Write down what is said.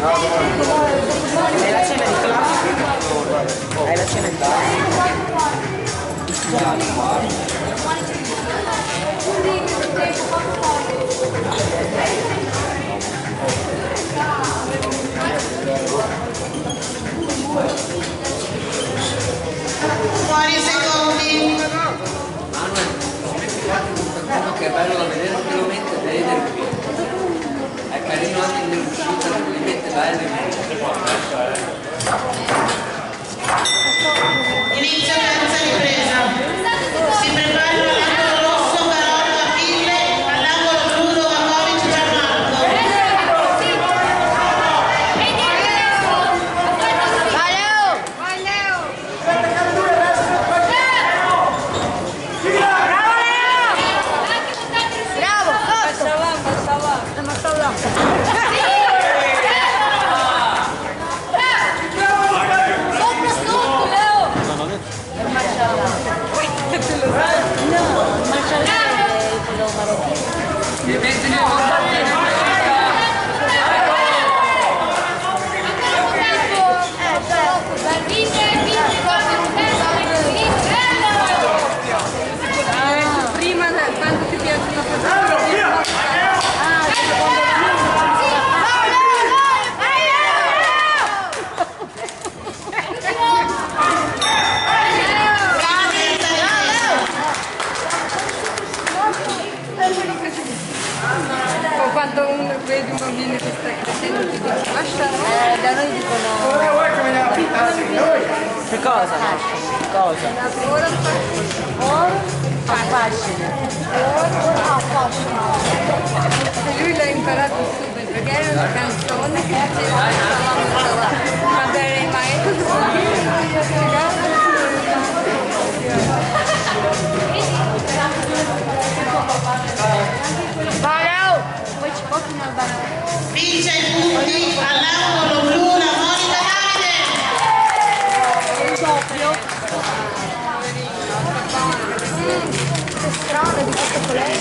Hai la cena di classe? Hai la cena di classe? Fuori secondi. Che è bello da vedere, non te lo mette bene. È carino anche nell'uscita, li mette bene. Inizio terza ripresa. Si prepara l'angolo rosso per 8 Achille, all'angolo blu Novakovic Gianmarco. Vai Leo! Bravo, forza! Ma sta là. Sopra sotto, Leo! Prima quando ti piace una quando uno vede un bambino che sta crescendo ti dice lascia da noi dicono Che cosa? Cosa? ora affascina e lui l'ha imparato subito perché era una canzone che diceva quando era il maestro poi ci portano al bar. Vince i punti all'angolo blu la Monica Davide. Il doppio. Che strano di questo colore.